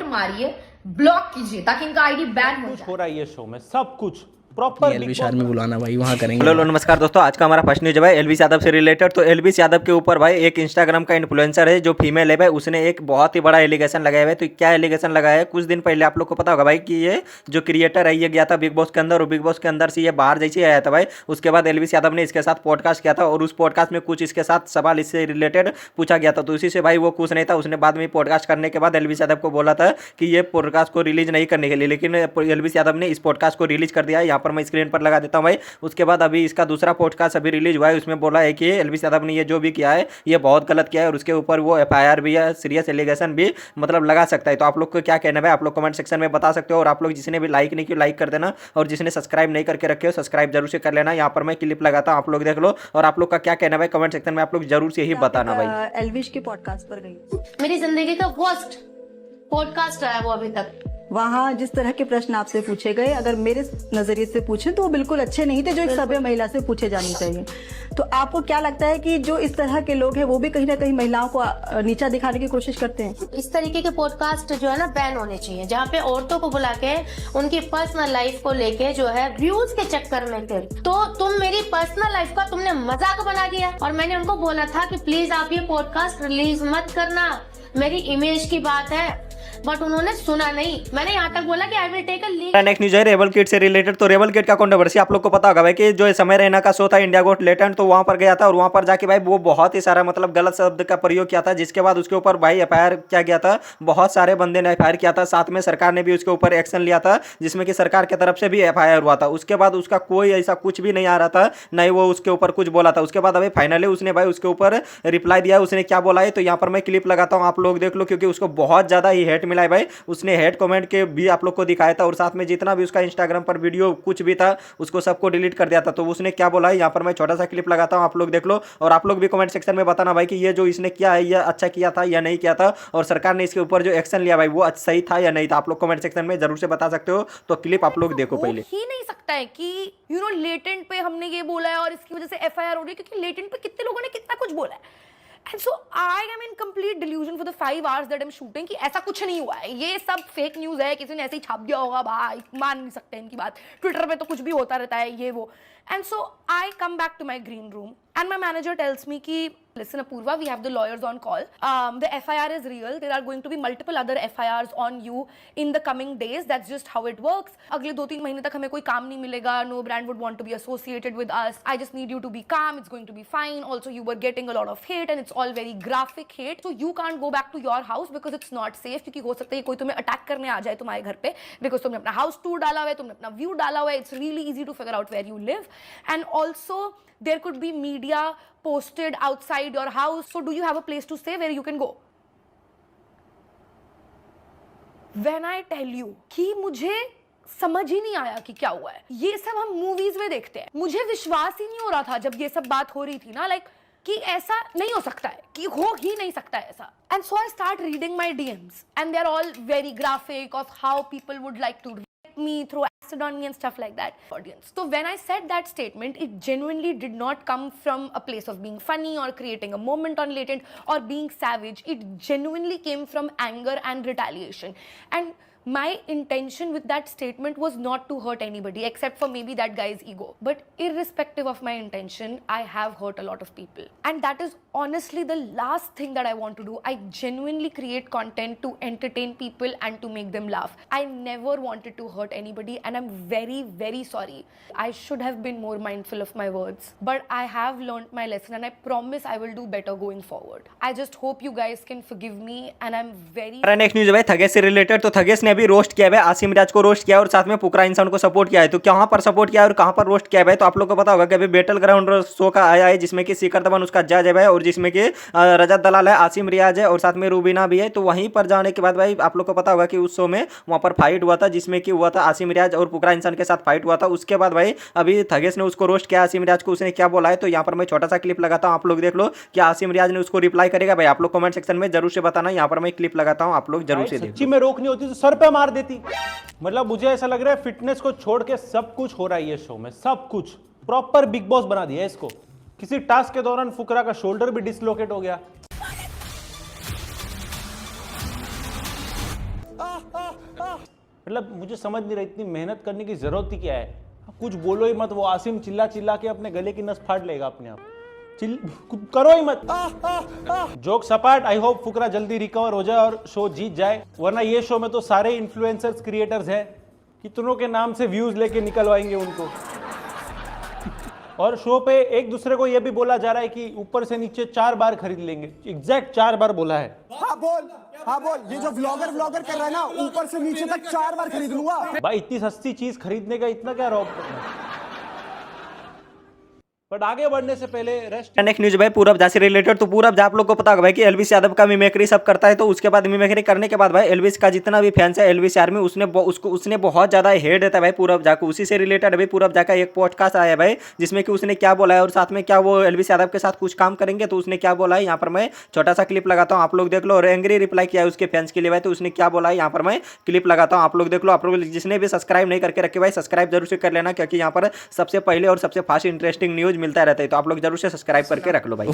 मारिए, ब्लॉक कीजिए ताकि इनका आईडी बैन हो जाए। हो रहा है ये शो में सब कुछ प्रॉपर एलविश आर्मी बुलाना भाई, वहाँ करेंगे। हेलो नमस्कार दोस्तों, आज का हमारा फर्स्ट न्यूज है भाई एलविश यादव से रिलेटेड। तो एलविश यादव के ऊपर भाई एक इंस्टाग्राम का इन्फ्लुएंसर है जो फीमेल है भाई, उसने एक बहुत ही बड़ा एलिगेशन लगाया है। तो क्या एलिगेशन लगाया है, कुछ दिन पहले आप लोग को पता होगा भाई कि ये जो क्रिएटर है ये गया था बिग बॉस के अंदर, और बिग बॉस के अंदर से ये बाहर जैसे आया था भाई, उसके बाद एलविश यादव ने इसके साथ पॉडकास्ट किया था और उस पॉडकास्ट में कुछ इसके साथ सवाल इससे रिलेटेड पूछा गया था। तो उसी से भाई वो खुश नहीं था। उसने बाद में पॉडकास्ट करने के बाद एलविश यादव को बोला था कि ये पॉडकास्ट को रिलीज नहीं करने के लिए, लेकिन एलविश यादव ने इस पॉडकास्ट को रिलीज कर दिया है। यहाँ पर मैं स्क्रीन पर लगा देता हूँ भाई। उसके बाद अभी इसका दूसरा पॉडकास्ट अभी रिलीज हुआ है, उसमें बोला है कि एलविश यादव ने ये जो भी किया है ये बहुत गलत किया है और उसके ऊपर वो एफआईआर भी है, सीरियस एलिगेशन भी मतलब लगा सकता है। तो आप लोग को क्या कहना है आप लोग कमेंट सेक्शन में बता सकते हो। और आप लोग जिसने भी लाइक नहीं किया लाइक कर देना, और जिसने सब्सक्राइब नहीं करके रखे हो सब्सक्राइब जरूर से कर लेना। यहाँ पर मैं क्लिप लगाता हूँ, आप लोग देख लो। और आप लोग का क्या कहना है कमेंट सेक्शन में आप लोग जरूर से ही बताना भाई। एलविश के पॉडकास्ट पर गई, मेरी जिंदगी का वर्स्ट पॉडकास्ट रहा है वो अभी तक। वहाँ जिस तरह के प्रश्न आपसे पूछे गए, अगर मेरे नजरिए से पूछे तो वो बिल्कुल अच्छे नहीं थे जो एक सभ्य महिला से पूछे जाने चाहिए। तो आपको क्या लगता है कि जो इस तरह के लोग हैं वो भी कहीं ना कहीं महिलाओं को नीचा दिखाने की कोशिश करते हैं? इस तरीके के पॉडकास्ट जो है ना बैन होने चाहिए, जहाँ पे औरतों को बुला के उनकी पर्सनल लाइफ को लेके जो है व्यूज के चक्कर में फिर तो तुम मेरी पर्सनल लाइफ का तुमने मजाक बना दिया। और मैंने उनको बोला था कि प्लीज आप ये पॉडकास्ट रिलीज मत करना, मेरी इमेज की बात है, बट उन्होंने सुना नहीं। मैंने यहाँ तक बोला कि I will take a league. Next news है रेबल किड से रिलेटेड। तो रेबल किड का कंट्रोवर्सी आप लोग को पता होगा भाई कि जो समय रैना का शो था इंडिया गोट टैलेंट, तो वहां पर गया था और वहां पर जाके भाई वो बहुत ही सारा मतलब गलत शब्द का प्रयोग किया था, जिसके बाद उसके ऊपर भाई एफआईआर किया गया था। बहुत सारे बंदे ने एफआईआर किया था, साथ में सरकार ने भी उसके ऊपर एक्शन लिया था, जिसमें कि सरकार की तरफ से भी एफआईआर हुआ था। उसके बाद उसका कोई ऐसा कुछ भी नहीं आ रहा था, नहीं वो उसके ऊपर कुछ बोला था। उसके बाद अभी फाइनली उसने भाई उसके ऊपर रिप्लाई दिया। उसने क्या बोला है तो यहाँ पर मैं क्लिप लगाता हूँ, आप लोग देख लो, क्योंकि उसको बहुत ज्यादा ही हेट मिला है भाई। उसने हेट कमेंट के भी आप लोग को दिखाया था और साथ में जितना भी उसका इंस्टाग्राम पर वीडियो कुछ भी था उसको सबको डिलीट कर दिया था। तो उसने क्या बोला है यहाँ पर मैं छोटा सा क्लिप लगाता हूँ, आप लोग देख लो। और आप लोग भी कमेंट सेक्शन में बताना भाई कि ये जो इसने किया है ये अच्छा किया था या नहीं किया था, और सरकार ने इसके ऊपर जो एक्शन लिया भाई वो सही था या नहीं था। आप लोग कमेंट सेक्शन में जरूर से बता सकते हो। तो क्लिप आप लोग देखो पहले। ही नहीं सकता है कि लेटेंट पे हमने ये बोला है और इसकी वजह से एफआईआर हो रही है, क्योंकि लेटेंट पे कितने लोगों ने कितना कुछ बोला है। And so I am in complete delusion for the 5 hours that I'm shooting कि ऐसा कुछ नहीं हुआ है, ये सब फेक न्यूज है, किसी ने ऐसे ही छाप दिया होगा भाई, मान नहीं सकते इनकी बात। ट्विटर पे तो कुछ भी होता रहता है ये वो। And so I come back to my green room and my manager tells me कि listen Apurva, we have the lawyers on call. The FIR is real. There are going to be multiple other FIRs on you in the coming days. That's just how it works. अगले 2-3 महीने तक हमें कोई काम नहीं मिलेगा. No brand would want to be associated with us. I just need you to be calm. It's going to be fine. Also, you were getting a lot of hate and it's all very graphic hate. So you can't go back to your house because it's not safe. क्योंकि हो सकता है कोई तुम्हें attack करने आ जाए तुम्हारे घर पे, because तुमने अपना हाउस टूर डाला हुआ है, तुमने अपना व्यू डाला हुआ है. It's really easy to figure out where you live. And also there could be media posted outside your house. So do you have a place to stay where you can go? When I tell you कि मुझे समझ ही नहीं आया कि क्या हुआ है, ये सब हम मूवीज में देखते हैं, मुझे विश्वास ही नहीं हो रहा था जब ये सब बात हो रही थी ना, लाइक कि ऐसा नहीं हो सकता है, कि हो ही नहीं सकता है ऐसा. And so I start reading my DMs and they're all very graphic of how people would like to me, throw acid on me and stuff like that. Audience. So when I said that statement, it genuinely did not come from a place of being funny or creating a moment on latent or being savage. It genuinely came from anger and retaliation. And my intention with that statement was not to hurt anybody except for maybe that guy's ego. But irrespective of my intention, I have hurt a lot of people. And that is honestly the last thing that I want to do. I genuinely create content to entertain people and to make them laugh. I never wanted to hurt anybody and I'm very, very sorry. I should have been more mindful of my words. But I have learned my lesson and I promise I will do better going forward. I just hope you guys can forgive me and I'm very... next news है थगेश से related. तो थगेश ने भी roast किया है, आसिम रियाज को roast किया और साथ में पुकरा इंसान को सपोर्ट किया है। तो कहां पर सपोर्ट किया है और कहां पर रोस्ट किया है तो आप लोग को पता होगा कि अभी बैटल ग्राउंड शो का आया है, जिसमें कि शिखर धवन उसका जज है भाई, और जिसमें कि रजत दलाल है, आसिम रियाज है और साथ में रूबीना भी है। तो वहीं पर जाने के बाद भाई आप लोग को पता होगा कि उस शो में वहां पर फाइट हुआ था, जिसमें कि हुआ था आसिम रियाज और पुकरा इंसान के साथ फाइट हुआ था। उसके बाद भाई अभी थगेश ने उसको रोस्ट किया आसिम रियाज को, उसने क्या बोला है तो यहाँ पर मैं छोटा सा क्लिप लगाता हूँ, आप लोग देख लो कि आसिम रियाज ने उसको रिप्लाई करेगा भाई। आप लोग कमेंट सेक्शन में जरूर से बताना, यहाँ पर मैं क्लिप लगाता हूँ, आप लोग जरूर से सच्ची में रोकनी होती तो सर पे मार देती। मतलब मुझे ऐसा लग रहा है फिटनेस को छोड़ के सब कुछ हो रहा है ये शो में, सब कुछ प्रॉपर बिग बॉस बना दिया है इसको। किसी टास्क के दौरान फुकरा का शोल्डर भी डिसलोकेट हो गया। मतलब मुझे समझ नहीं रहा इतनी मेहनत करने की जरूरत ही क्या है। कुछ बोलो ही मत, वो आसिम चिल्ला चिल्ला के अपने गले की नस फाड़ लेगा अपने आप। करो ही मत। जोक सपाट। आई होप फुकरा जल्दी रिकवर हो जाए और शो जीत जाए, वरना ये शो में तो सारे इन्फ्लुएंसर्स क्रिएटर्स हैं, कितनों के नाम से व्यूज लेके निकलवाएंगे उनको। और शो पे एक दूसरे को ये भी बोला जा रहा है कि ऊपर से नीचे 4 बार खरीद लेंगे। एग्जैक्ट 4 बार बोला है। हाँ बोल। ये जो व्लॉगर कर रहा है ना, ऊपर से नीचे तक 4 बार खरीद लूंगा। भाई इतनी सस्ती चीज खरीदने का इतना क्या रौब करना है? बट आगे बढ़ने से पहले रेस्ट नेक्स्ट न्यूज भाई पूरब झा से रिलेटेड। तो पूरब झा आप लोग को पता होगा भाई कि एलविस यादव का मिमिक्री सब करता है। तो उसके बाद मिमिक्री करने के बाद भाई एलविस का जितना भी फैंस है, एलविस आर्मी, उसने बहुत ज्यादा हेट देता है भाई पूरब झा को। उसी से रिलेटेड भाई पूरब झा का एक पॉडकास्ट आया भाई, जिसमें कि उसने क्या बोला है और साथ में क्या वो एलविस यादव के साथ कुछ काम करेंगे। तो उसने क्या बोला है यहाँ पर मैं छोटा सा क्लिप लगाता हूँ, आप लोग देख लो। और एंग्री रिप्लाई किया है उसके फैंस के लिए भाई। तो उसने क्या बोला है यहाँ पर मैं क्लिप लगाता हूँ, आप लोग देख लो। आप लोग जिसने भी सब्सक्राइब नहीं करके रखे भाई, सब्सक्राइब जरूर से कर लेना, क्योंकि यहाँ पर सबसे पहले और सबसे फास्ट इंटरेस्टिंग न्यूज मिलता रहता है। तो आप लोग जरूर से सब्सक्राइब करके रख लो भाई।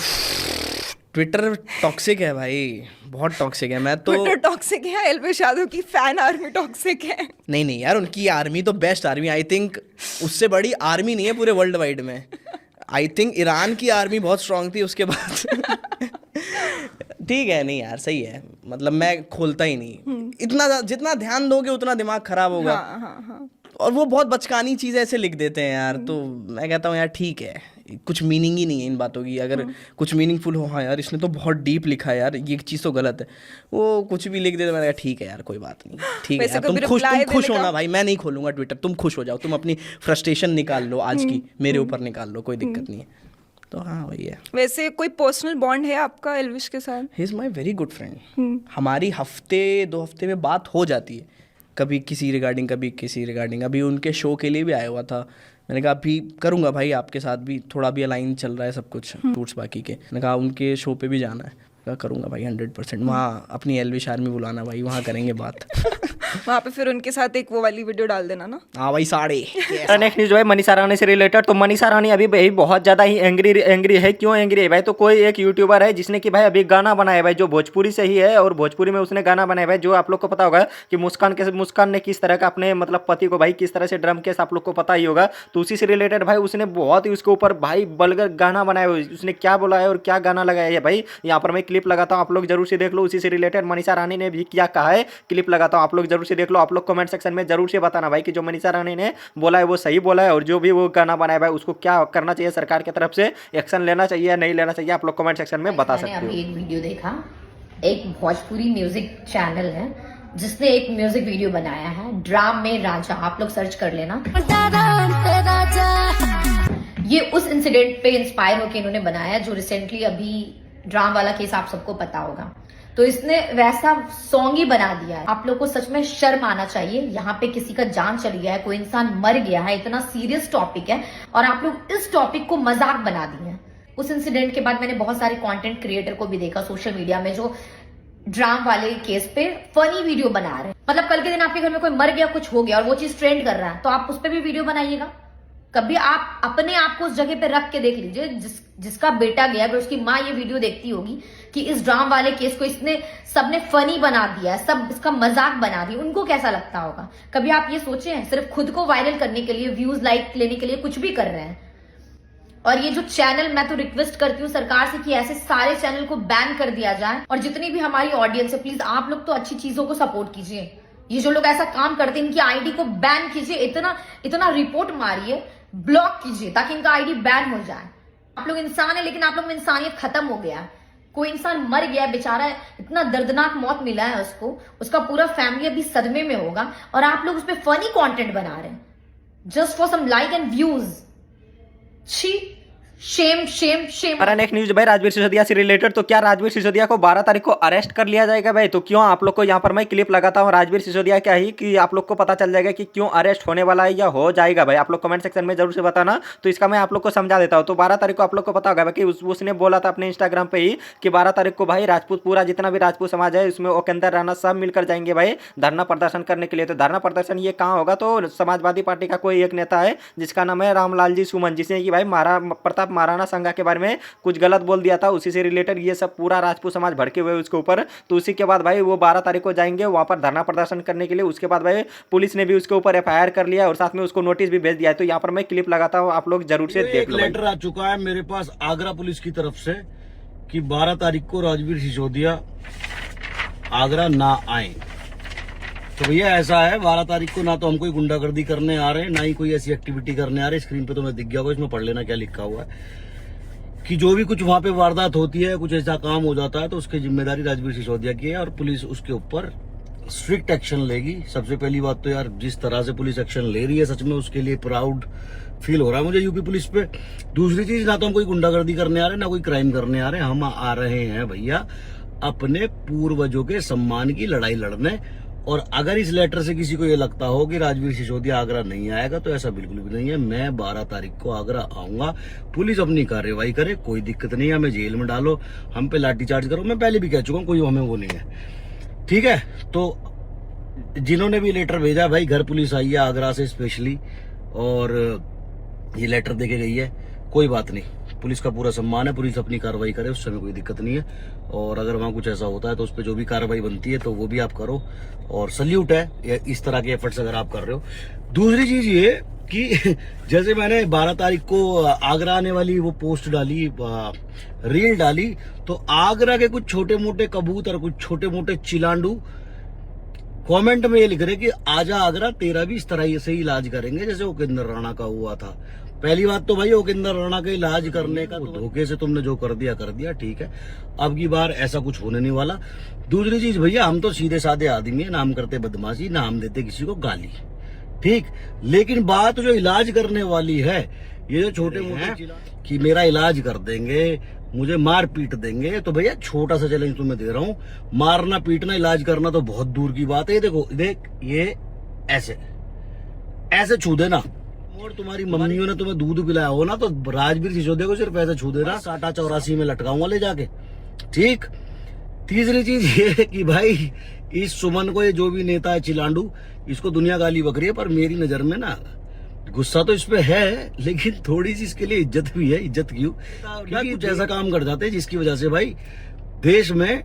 ट्विटर टॉक्सिक है भाई, बहुत टॉक्सिक है। मैं तो ट्विटर टॉक्सिक है, एलविस यादव की फैन आर्मी टॉक्सिक है। नहीं यार, उनकी आर्मी तो बेस्ट आर्मी, आई थिंक उससे बड़ी आर्मी नहीं है पूरे वर्ल्ड वाइड में। आई थिंक ईरान की आर्मी बहुत स्ट्रांग थी उसके बाद। ठीक है, नहीं यार सही है, मतलब मैं खोलता ही नहीं। इतना जितना ध्यान दोगे उतना दिमाग खराब होगा। हाँ। और वो बहुत बचकानी चीज़ ऐसे लिख देते हैं यार। तो मैं कहता हूँ यार ठीक है, कुछ मीनिंग ही नहीं है इन बातों की। अगर कुछ मीनिंगफुल हो, हाँ यार इसने तो बहुत डीप लिखा है यार, ये चीज़ तो गलत है, वो कुछ भी लिख देते। मैंने कहा ठीक है यार, कोई बात नहीं, ठीक है वैसे यार, तुम कभी खुश reply होना देने भाई। मैं नहीं खोलूंगा ट्विटर, तुम खुश हो जाओ, तुम अपनी फ्रस्ट्रेशन निकाल लो आज की, मेरे ऊपर निकाल लो, कोई दिक्कत नहीं है। तो हाँ वही है। वैसे कोई पर्सनल बॉन्ड है आपका एलविस के साथ? He is my very good friend. हमारी हफ्ते 2 हफ्ते में बात हो जाती है, कभी किसी रिगार्डिंग, कभी किसी रिगार्डिंग। अभी उनके शो के लिए भी आया हुआ था, मैंने कहा अभी करूँगा भाई आपके साथ भी, थोड़ा भी अलाइन चल रहा है सब कुछ टूर्स बाकी के। मैंने कहा उनके शो पे भी जाना है, कहा करूँगा भाई 100%। वहाँ अपनी एलविस आर्मी बुलाना भाई, वहाँ करेंगे बात। वहाँ पे फिर उनके साथ एक वो वाली वीडियो डाल देना ना। हाँ भाई, साढ़े। नेक्स्ट न्यूज भाई मनीषा रानी से रिलेटेड। तो मनीषा रानी अभी भाई बहुत ज्यादा ही एंग्री है। क्यों एंग्री है भाई? तो कोई एक यूट्यूबर है जिसने कि भाई अभी गाना बनाया भाई, जो भोजपुरी से ही है, और भोजपुरी में उसने गाना बनाया भाई, जो आप लोग को पता होगा कि मुस्कान ने किस तरह का अपने मतलब पति को भाई किस तरह से ड्रम केस, आप लोग को पता ही होगा। तो उसी से रिलेटेड भाई उसने बहुत ही उसके ऊपर भाई बलगर गाना बनाया हुआ। उसने क्या बोला है और क्या गाना लगाया है भाई, यहाँ पर मैं क्लिप लगाता हूँ, आप लोग जरूर से देख लो। उसी से रिलेटेड मनीषा रानी ने भी क्या कहा है, क्लिप लगाता हूँ, आप लोग जरूर से देख लो। आप लोग कमेंट सेक्शन में जरूर से बताना भाई कि जो मनीषा रानी ने बोला है वो सही बोला है, और जो भी वो गाना बनाया भाई उसको क्या करना चाहिए, सरकार की तरफ से एक्शन लेना चाहिए या नहीं लेना चाहिए, आप लोग कमेंट सेक्शन में बता सकते हो। मैंने अभी एक वीडियो देखा, एक भोजपुरी म्यूजिक चैनल है जिसने एक म्यूजिक वीडियो बनाया है, ड्राम में राजा, आप लोग सर्च कर लेना। ये उस इंसिडेंट पे इंस्पायर होकर इन्होंने बनाया जो रिसेंटली अभी ड्राम वाला केस आप सबको पता होगा। तो इसने वैसा सॉन्ग ही बना दिया है। आप लोग को सच में शर्म आना चाहिए। यहाँ पे किसी का जान चली गया है, कोई इंसान मर गया है, इतना सीरियस टॉपिक है, और आप लोग इस टॉपिक को मजाक बना दिए हैं। उस इंसिडेंट के बाद मैंने बहुत सारे कंटेंट क्रिएटर को भी देखा सोशल मीडिया में जो ड्राम वाले केस पे फनी वीडियो बना रहे हैं। मतलब कल के दिन आपके घर में कोई मर गया, कुछ हो गया और वो चीज ट्रेंड कर रहा है, तो आप उस पर भी वीडियो बनाइएगा। कभी आप अपने आप को उस जगह पे रख के देख लीजिए, जिसका बेटा गया, अगर उसकी माँ ये वीडियो देखती होगी कि इस ड्राम वाले केस को सबने फनी बना दिया, सब इसका मजाक बना दिया, उनको कैसा लगता होगा। कभी आप ये सोचे हैं? सिर्फ खुद को वायरल करने के लिए, व्यूज लाइक लेने के लिए कुछ भी कर रहे हैं। और ये जो चैनल, मैं तो रिक्वेस्ट करती हूँ सरकार से कि ऐसे सारे चैनल को बैन कर दिया जाए। और जितनी भी हमारी ऑडियंस है, प्लीज आप लोग तो अच्छी चीजों को सपोर्ट कीजिए। ये जो लोग ऐसा काम करते हैं इनकी आईडी को बैन कीजिए, इतना रिपोर्ट मारिए, ब्लॉक कीजिए, ताकि इनका आईडी बैन हो जाए। आप लोग इंसान है, लेकिन आप लोग में इंसानियत खत्म हो गया है। कोई इंसान मर गया बेचारा, इतना दर्दनाक मौत मिला है उसको, उसका पूरा फैमिली अभी सदमे में होगा, और आप लोग उस पर फनी कंटेंट बना रहे हैं just for some like and views. छी, शेम शेम शेम। हमारा नेक्स्ट न्यूज भाई राजवीर सिसोदिया से रिलेटेड। तो क्या राजवीर सिसोदिया को 12 तारीख को अरेस्ट कर लिया जाएगा भाई? तो क्यों, आप लोग को यहाँ पर मैं क्लिप लगाता हूँ राजवीर सिसोदिया क्या ही, कि आप लोग को पता चल जाएगा कि क्यों अरेस्ट होने वाला है या हो जाएगा भाई। आप लोग कमेंट सेक्शन में जरूर से बताना, तो इसका मैं आप लोग को समझा देता हूँ। तो 12 तारीख को आप लोग को पता होगा कि उसने बोला था अपने इंस्टाग्राम पे ही कि 12 तारीख को भाई राजपूत, पूरा जितना भी राजपूत समाज है उसमें उपेंद्र राणा सब मिलकर जाएंगे भाई धरना प्रदर्शन करने के लिए। तो धरना प्रदर्शन ये कहाँ होगा? तो समाजवादी पार्टी का कोई एक नेता है जिसका नाम है रामलाल जी सुमन, जिसने कि भाई प्रताप महाराणा सांगा के बारे में कुछ गलत बोल दिया था, उसी से रिलेटेड ये सब पूरा राजपूत समाज भड़के हुए उसके ऊपर। तो उसी के बाद भाई वो 12 तारीख को जाएंगे वहाँ पर धरना प्रदर्शन करने के लिए। उसके बाद भाई पुलिस ने भी उसके ऊपर FIR कर लिया और साथ में उसको नोटिस भी भेज दिया है। तो यहाँ पर मैं क्लिप लगाता हूँ, आप लोग जरूर से देख लो। लेटर आ चुका है मेरे पास आगरा पुलिस की तरफ से कि 12 तारीख को राजवीर सिसोदिया आगरा ना आए। तो भैया ऐसा है, 12 तारीख को ना तो हम कोई गुंडागर्दी करने आ रहे हैं, ना ही कोई ऐसी एक्टिविटी करने आ रहे हैं। स्क्रीन पे तो मैं दिख गया होगा, इसमें पढ़ लेना क्या लिखा हुआ है कि जो भी कुछ वहां पे वारदात होती है, कुछ ऐसा काम हो जाता है तो उसकी जिम्मेदारी राजवीर सिसोदिया की है और पुलिस उसके ऊपर स्ट्रिक्ट एक्शन लेगी। सबसे पहली बात तो यार जिस तरह से पुलिस एक्शन ले रही है सच में उसके लिए प्राउड फील हो रहा है मुझे यूपी पुलिस पे। दूसरी चीज, ना तो हम कोई गुंडागर्दी करने आ रहे हैं ना कोई क्राइम करने आ रहे हैं, हम आ रहे हैं भैया अपने पूर्वजों के सम्मान की लड़ाई लड़ने। और अगर इस लेटर से किसी को ये लगता हो कि राजवीर सिसोदिया आगरा नहीं आएगा तो ऐसा बिल्कुल भी नहीं है। मैं 12 तारीख को आगरा आऊंगा, पुलिस अपनी कार्रवाई करे, कोई दिक्कत नहीं है। हमें जेल में डालो, हम पे लाठीचार्ज करो, मैं पहले भी कह चुका हूँ, कोई हमें वो नहीं है, ठीक है। तो जिन्होंने भी लेटर भेजा भाई, घर पुलिस आई है आगरा से स्पेशली और ये लेटर देके गई है, कोई बात नहीं, पुलिस का पूरा सम्मान है, पुलिस अपनी कार्रवाई करे, उस समय कोई दिक्कत नहीं है। और अगर वहां कुछ ऐसा होता है तो उस पर जो भी कार्रवाई बनती है तो वो भी आप करो और सल्यूट है इस तरह के एफर्ट्स अगर आप कर रहे हो। दूसरी चीज ये कि जैसे मैंने 12 तारीख को आगरा आने वाली वो पोस्ट डाली, रील डाली, तो आगरा के कुछ छोटे मोटे कबूतर, कुछ छोटे मोटे चिलांडू कमेंट में ये लिख रहे कि आजा आगरा, तेरा भी इस तरह से इलाज करेंगे जैसे उपेंद्र राणा का हुआ था। पहली बात तो भाई उपेंद्र राणा का इलाज करने का धोखे से तुमने जो कर दिया ठीक है, अब की बार ऐसा कुछ होने नहीं वाला। दूसरी चीज भैया, हम तो सीधे साधे आदमी है, ना हम करते बदमाशी, ना हम देते किसी को गाली, ठीक। लेकिन बात जो इलाज करने वाली है, ये जो छोटे मोटे कि मेरा इलाज कर देंगे, मुझे मार पीट देंगे, तो भैया छोटा सा चैलेंज तुम्हें दे रहा हूँ, मारना पीटना इलाज करना तो बहुत दूर की बात है। देखो देख, ये ऐसे ऐसे छू देना, और तुम्हारी मम्मियों ने तुम्हें दूध पिलाया हो ना तो राजवीर सिसोदिया को सिर्फ ऐसे छू देना, 84 में लटकाऊंगा ले जाके, ठीक। तीसरी चीज ये है कि भाई इस सुमन को, ये जो भी नेता है चिलांडू, इसको दुनिया गाली बक रही है, पर मेरी नजर में ना गुस्सा तो इस पे है, लेकिन थोड़ी सी इसके लिए इज्जत भी है। इज्जत क्यों? कुछ ऐसा काम कर जाते हैं जिसकी वजह से भाई देश में,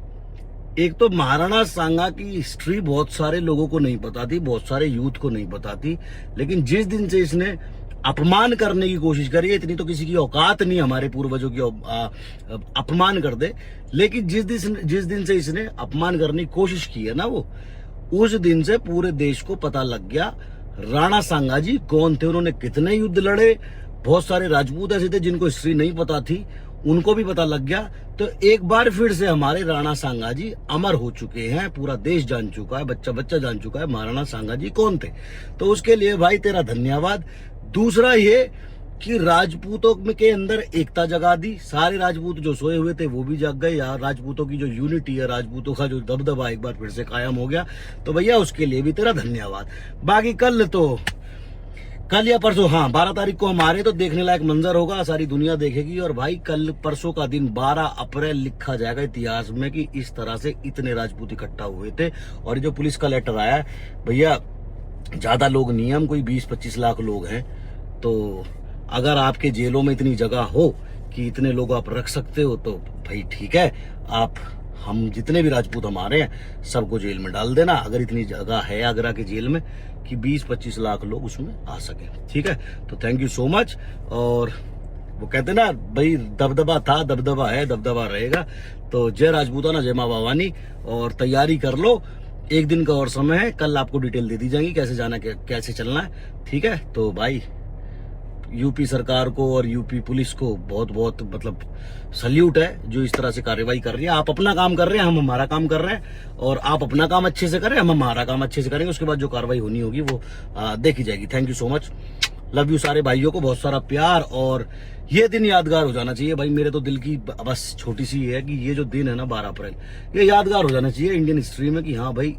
एक तो महाराणा सांगा की हिस्ट्री बहुत सारे लोगों को नहीं पता थी, बहुत सारे यूथ को नहीं पता थी, लेकिन जिस दिन से इसने अपमान करने की कोशिश करी है, इतनी तो किसी की औकात नहीं हमारे पूर्वजों की अपमान कर दे, लेकिन जिस दिन से इसने अपमान करने की कोशिश की है ना, वो उस दिन से पूरे देश को पता लग गया राणा सांगा जी कौन थे, उन्होंने कितने युद्ध लड़े। बहुत सारे राजपूत ऐसे थे जिनको हिस्ट्री नहीं पता थी, उनको भी पता लग गया। तो एक बार फिर से हमारे राणा सांगा जी अमर हो चुके हैं, पूरा देश जान चुका है, बच्चा बच्चा जान चुका है महाराणा सांगा जी कौन थे। तो उसके लिए भाई तेरा धन्यवाद। दूसरा ये कि राजपूतों के अंदर एकता जगा दी, सारे राजपूत जो सोए हुए थे वो भी जग गए यार, राजपूतों की जो यूनिटी है, राजपूतों का जो दबदबा एक बार फिर से कायम हो गया। तो भैया उसके लिए भी तेरा धन्यवाद। बाकी कल या परसों, हाँ 12 तारीख को हम आ रहे तो देखने लायक मंजर होगा, सारी दुनिया देखेगी। और भाई कल परसों का दिन 12 अप्रैल लिखा जाएगा इतिहास में कि इस तरह से इतने राजपूत इकट्ठा हुए थे। और जो पुलिस का लेटर आया भैया, ज्यादा लोग नहीं है, हम कोई 20-25 लाख लोग हैं। तो अगर आपके जेलों में इतनी जगह हो कि इतने लोग आप रख सकते हो तो भाई ठीक है, हम जितने भी राजपूत हमारे हैं सबको जेल में डाल देना, अगर इतनी जगह है आगरा के जेल में कि 20-25 लाख लोग उसमें आ सके, ठीक है। तो थैंक यू सो मच। और वो कहते ना भाई, दबदबा था, दबदबा है, दबदबा रहेगा। तो जय राजपूताना, जय माँ भवानी। और तैयारी कर लो, एक दिन का और समय है, कल आपको डिटेल दे दी जाएगी कैसे जाना, कैसे चलना है, ठीक है। तो भाई यूपी सरकार को और यूपी पुलिस को बहुत बहुत मतलब सल्यूट है जो इस तरह से कार्रवाई कर रही है। आप अपना काम कर रहे हैं, हम हमारा काम कर रहे हैं, और आप अपना काम अच्छे से करें, हम हमारा काम अच्छे से करेंगे। उसके बाद जो कार्रवाई होनी होगी वो देखी जाएगी। Thank you so much, love you सारे भाइयों को, बहुत सारा प्यार। और ये दिन यादगार हो जाना चाहिए भाई, मेरे तो दिल की बस छोटी सी है कि ये जो दिन है ना 12 अप्रैल, ये यादगार हो जाना चाहिए इंडियन हिस्ट्री में कि हाँ भाई